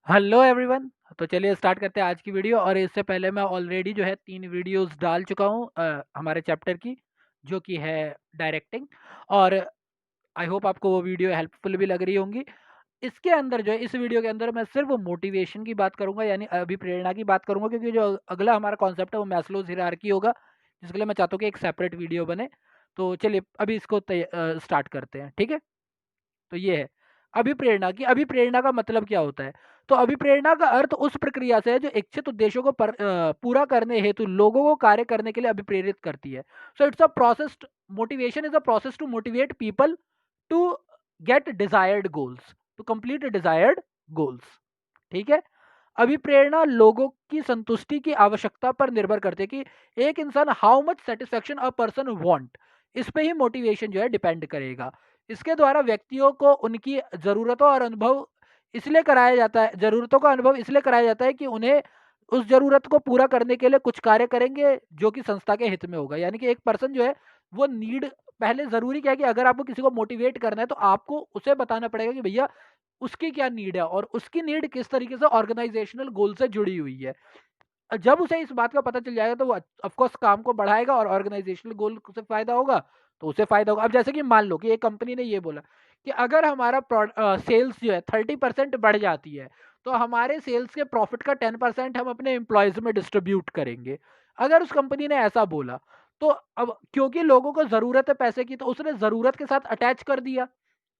Hello everyone. तो चलिए start करते हैं आज की वीडियो। और इससे पहले मैं ऑलरेडी जो है 3 वीडियोस डाल चुका हूँ हमारे चैप्टर की, जो कि है डायरेक्टिंग। और आई होप आपको वो वीडियो हेल्पफुल भी लग रही होंगी। इसके अंदर जो है, इस वीडियो के अंदर मैं सिर्फ मोटिवेशन की बात करूंगा, यानी अभिप्रेरणा की बात करूंगा, क्योंकि जो अगला हमारा कॉन्सेप्ट है वो मैस्लोज हायरार्की होगा, जिसके लिए मैं चाहता हूँ कि एक सेपरेट वीडियो बने। तो चलिए अभी इसको स्टार्ट करते हैं, ठीक है। तो ये है अभिप्रेरणा की। अभिप्रेरणा का मतलब क्या होता है? तो अभिप्रेरणा का अर्थ उस प्रक्रिया से है जो इच्छित उद्देश्यों को पूरा करने हेतु लोगों को कार्य करने के लिए अभिप्रेरित करती है। So it's a process. Motivation is a process to motivate people to get desired goals, to complete desired goals. ठीक है। अभिप्रेरणा लोगों की संतुष्टि की आवश्यकता पर निर्भर करती है कि एक इंसान how much satisfaction a person want, इस पे ही मोटिवेशन जो है डिपेंड करेगा। इसके द्वारा व्यक्तियों को उनकी जरूरतों और अनुभव इसलिए कराया जाता है, जरूरतों का अनुभव इसलिए कराया जाता है कि उन्हें उस जरूरत को पूरा करने के लिए कुछ कार्य करेंगे जो कि संस्था के हित में होगा। यानी कि एक पर्सन जो है वो नीड, पहले जरूरी क्या है कि अगर आपको किसी को मोटिवेट करना है तो आपको उसे बताना पड़ेगा कि भैया उसकी क्या नीड है और उसकी नीड किस तरीके से ऑर्गेनाइजेशनल गोल से जुड़ी हुई है। जब उसे इस बात का पता चल जाएगा तो वो ऑफकोर्स काम को बढ़ाएगा और ऑर्गेनाइजेशनल गोल से फायदा होगा, तो उसे फायदा होगा। अब जैसे कि मान लो कि एक कंपनी ने ये बोला कि अगर हमारा सेल्स जो है 30% बढ़ जाती है तो हमारे सेल्स के प्रॉफिट का 10% हम अपने एम्प्लॉयज में डिस्ट्रीब्यूट करेंगे। अगर उस कंपनी ने ऐसा बोला तो अब क्योंकि लोगों को जरूरत है पैसे की, तो उसने जरूरत के साथ अटैच कर दिया।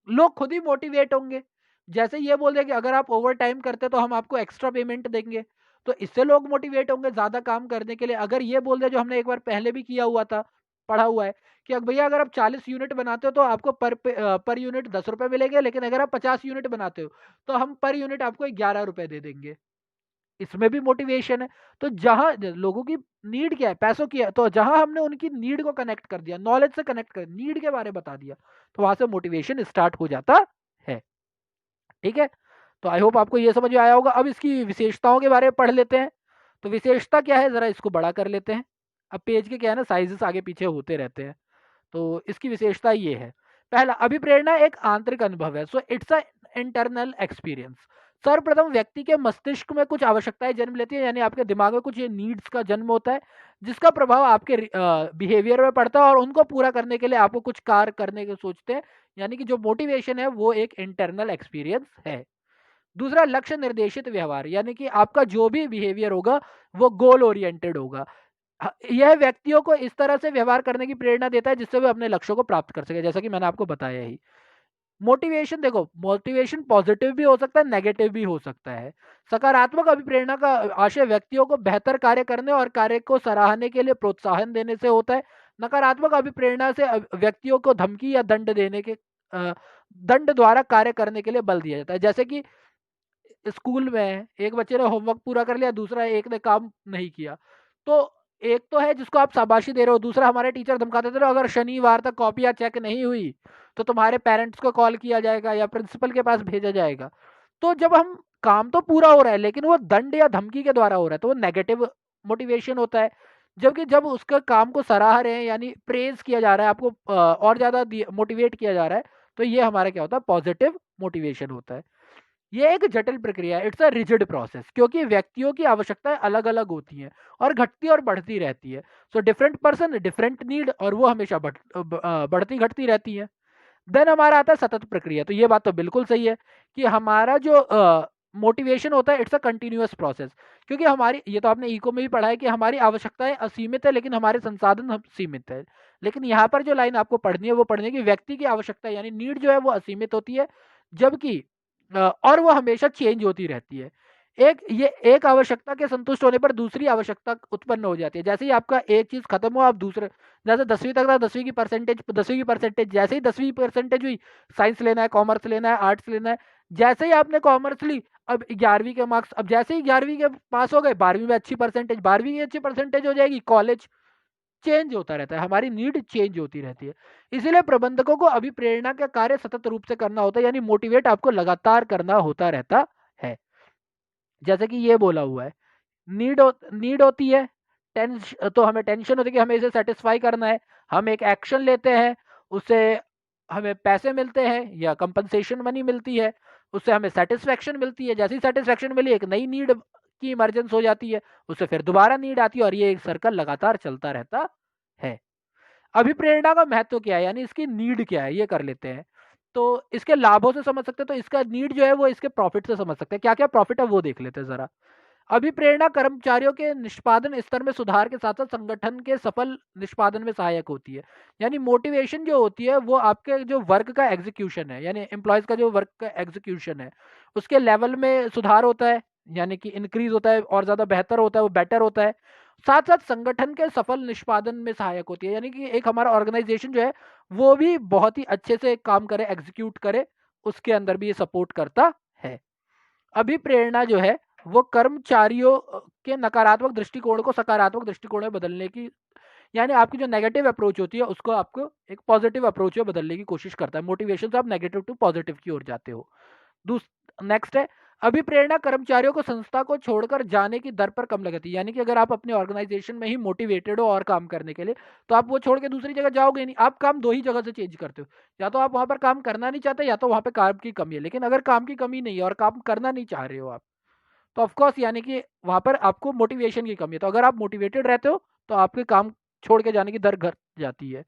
लोग खुद ही मोटिवेट होंगे। जैसे ये बोल दे कि अगर आप ओवर टाइम करते तो हम आपको एक्स्ट्रा पेमेंट देंगे, तो इससे लोग मोटिवेट होंगे ज्यादा काम करने के लिए। अगर ये बोल दे, जो हमने एक बार पहले भी किया हुआ था, पढ़ा हुआ है, कि भैया अगर आप 40 यूनिट बनाते हो तो आपको पर यूनिट 10 रुपए मिलेंगे, लेकिन अगर आप 50 यूनिट बनाते हो तो हम पर यूनिट आपको 11 रुपए दे देंगे। इसमें भी मोटिवेशन है। तो जहां लोगों की नीड क्या है, पैसों की है, तो जहां हमने उनकी नीड को कनेक्ट कर दिया, नॉलेज से कनेक्ट कर नीड के बारे में बता दिया, तो वहां से मोटिवेशन स्टार्ट हो जाता है। ठीक है। तो आई होप आपको ये समझ में आया होगा। अब इसकी विशेषताओं के बारे में पढ़ लेते हैं। तो विशेषता क्या है, जरा इसको बड़ा कर लेते हैं। अब पेज के क्या है ना, साइजेस आगे पीछे होते रहते हैं। तो इसकी विशेषता ये है। पहला, अभिप्रेरणा एक आंतरिक अनुभव है। So it's a internal experience. सर्वप्रथम व्यक्ति के मस्तिष्क में कुछ आवश्यकताएं जन्म लेती है, यानी आपके दिमाग में कुछ नीड्स का जन्म होता है, जिसका प्रभाव आपके बिहेवियर में पड़ता है और उनको पूरा करने के लिए आपको कुछ कार्य करने के सोचते हैं। यानी कि जो मोटिवेशन है वो एक इंटरनल एक्सपीरियंस है। दूसरा, लक्ष्य निर्देशित व्यवहार, यानी कि आपका जो भी बिहेवियर होगा वो गोल ओरिएंटेड होगा। यह व्यक्तियों को इस तरह से व्यवहार करने की प्रेरणा देता है जिससे वे अपने लक्ष्यों को प्राप्त कर सके, जैसा कि मैंने आपको बताया ही। मोटिवेशन, देखो मोटिवेशन पॉजिटिव भी हो सकता है, नेगेटिव भी हो सकता है। सकारात्मक अभिप्रेरणा का आशय व्यक्तियों को बेहतर कार्य करने और कार्य को सराहने के लिए प्रोत्साहन देने से होता है। नकारात्मक अभिप्रेरणा से व्यक्तियों को धमकी या दंड देने के दंड द्वारा कार्य करने के लिए बल दिया जाता है। जैसे कि स्कूल में एक बच्चे ने होमवर्क पूरा कर लिया, दूसरा एक ने काम नहीं किया, तो एक तो है जिसको आप शाबाशी दे रहे हो, दूसरा हमारे टीचर धमकाते थे, अगर शनिवार तक कॉपियां चेक नहीं हुई तो तुम्हारे पेरेंट्स को कॉल किया जाएगा या प्रिंसिपल के पास भेजा जाएगा। तो जब हम काम तो पूरा हो रहा है लेकिन वो दंड या धमकी के द्वारा हो रहा है, तो वो नेगेटिव मोटिवेशन होता है। जबकि जब उसके काम को सराह रहे हैं, यानी प्रेज किया जा रहा है, आपको और ज्यादा मोटिवेट किया जा रहा है, तो ये हमारा क्या होता है, पॉजिटिव मोटिवेशन होता है। ये एक जटिल प्रक्रिया है, इट्स अ रिजिड प्रोसेस, क्योंकि व्यक्तियों की आवश्यकताएं अलग अलग होती हैं और घटती और बढ़ती रहती है। So different person different need, और वो हमेशा बढ़ती घटती रहती है। देन हमारा आता है सतत प्रक्रिया। तो ये बात तो बिल्कुल सही है कि हमारा जो मोटिवेशन होता है इट्स अ कंटिन्यूअस प्रोसेस, क्योंकि हमारी, ये तो आपने इको में भी पढ़ा है कि हमारी आवश्यकताएं असीमित है लेकिन हमारे संसाधन सीमित है। लेकिन यहाँ पर जो लाइन आपको पढ़नी है वो पढ़नी है कि व्यक्ति की आवश्यकता यानी नीड जो है वो असीमित होती है, जबकि और वो हमेशा चेंज होती रहती है। एक आवश्यकता के संतुष्ट होने पर दूसरी आवश्यकता उत्पन्न हो जाती है। जैसे ही आपका एक चीज खत्म हो, आप दूसरे, जैसे 10वीं तक था, 10वीं की परसेंटेज जैसे ही 10वीं परसेंटेज हुई, साइंस लेना है, कॉमर्स लेना है, आर्ट्स लेना है, जैसे ही आपने कॉमर्स ली, अब 11वीं के मार्क्स, अब जैसे ही 11वीं के पास हो गए, 12वीं में अच्छी परसेंटेज, 12वीं की अच्छी परसेंटेज हो जाएगी, कॉलेज चेंज होता रहता है, हमारी नीड चेंज होती रहती है। इसीलिए प्रबंधकों को अभी प्रेरणा का कार्य सतत रूप से करना होता है, यानी मोटिवेट आपको लगातार करना होता रहता है। जैसे कि ये बोला हुआ है, नीड होती है, तो हमें टेंशन होती है कि हमें इसे सेटिस्फाई करना है। हम एक एक्शन लेते हैं, उससे हमें पैसे मिलते हैं या कंपनसेशन मनी मिलती है। उससे हमें सेटिस्फेक्शन मिलती है, जैसी सेटिस्फेक्शन मिली एक नई नीड की इमरजेंस हो जाती है, उससे फिर दोबारा नीड आती है और ये एक सर्कल लगातार चलता रहता है। अभिप्रेरणा का महत्व क्या है, यानी इसकी नीड क्या है, ये कर लेते हैं। तो इसके लाभों से समझ सकते हैं, तो इसका नीड जो है वो इसके प्रॉफिट से समझ सकते हैं। क्या क्या प्रॉफिट है वो देख लेते हैं जरा। अभिप्रेरणा कर्मचारियों के निष्पादन स्तर में सुधार के साथ साथ संगठन के सफल निष्पादन में सहायक होती है। यानी मोटिवेशन जो होती है वो आपके जो वर्क का एग्जीक्यूशन है, यानी एम्प्लॉयज का जो वर्क का एग्जीक्यूशन है उसके लेवल में सुधार होता है, यानी कि इंक्रीज होता है और ज्यादा बेहतर होता है, वो बेटर होता है। साथ साथ संगठन के सफल निष्पादन में सहायक होती है, यानी कि एक हमारा ऑर्गेनाइजेशन जो है वो भी बहुत ही अच्छे से काम करे, एग्जीक्यूट करे, उसके अंदर भी ये सपोर्ट करता है। अभिप्रेरणा जो है वो कर्मचारियों के नकारात्मक दृष्टिकोण को सकारात्मक दृष्टिकोण में बदलने की, यानी आपकी जो नेगेटिव अप्रोच होती है उसको आपको एक पॉजिटिव अप्रोच में बदलने की कोशिश करता है। मोटिवेशन से आप नेगेटिव टू पॉजिटिव की ओर जाते हो। नेक्स्ट है, अभिप्रेरणा कर्मचारियों को संस्था को छोड़कर जाने की दर पर कम लगाती है। यानी कि अगर आप अपने ऑर्गेनाइजेशन में ही मोटिवेटेड हो और काम करने के लिए, तो आप वो छोड़ के दूसरी जगह जाओगे नहीं। आप काम दो ही जगह से चेंज करते हो, या तो आप वहां पर काम करना नहीं चाहते या तो वहां पर काम की कमी है। लेकिन अगर काम की कमी नहीं है और काम करना नहीं चाह रहे हो आप, तो ऑफकोर्स यानी कि वहां पर आपको मोटिवेशन की कमी है। तो अगर आप मोटिवेटेड रहते हो तो आपके काम छोड़ के जाने की दर घट जाती है।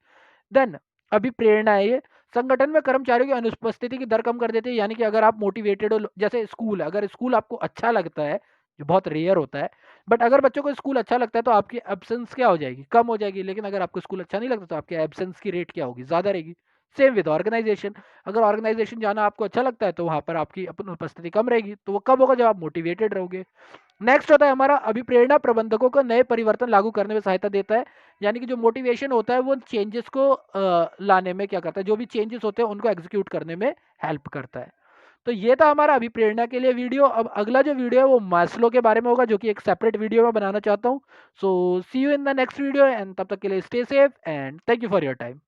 देन अभिप्रेरणा है ये संगठन में कर्मचारियों की अनुपस्थिति की दर कम कर देती है। यानी कि अगर आप मोटिवेटेड हो, जैसे स्कूल है, अगर स्कूल आपको अच्छा लगता है, जो बहुत रेयर होता है, बट अगर बच्चों को स्कूल अच्छा लगता है तो आपकी एब्सेंस क्या हो जाएगी, कम हो जाएगी। लेकिन अगर आपको स्कूल अच्छा नहीं लगता तो आपकी एब्सेंस की रेट क्या होगी, ज्यादा रहेगी। सेम विद ऑर्गेनाइजेशन, अगर ऑर्गेनाइजेशन जाना आपको अच्छा लगता है तो वहां पर आपकी अपन उपस्थिति कम रहेगी। तो वो कब होगा, जब आप मोटिवेटेड रहोगे। नेक्स्ट होता है हमारा अभिप्रेरणा प्रबंधकों को नए परिवर्तन लागू करने में सहायता देता है। यानी कि जो मोटिवेशन होता है वो चेंजेस को लाने में क्या करता है, जो भी चेंजेस होते हैं उनको एग्जीक्यूट करने में हेल्प करता है। तो ये था हमारा अभिप्रेरणा के लिए वीडियो। अब अगला जो वीडियो है वो मास्लो के बारे में होगा, जो कि एक सेपरेट वीडियो में बनाना चाहता हूँ। So see you in the next video, and तब तक के लिए stay safe and thank you for your time.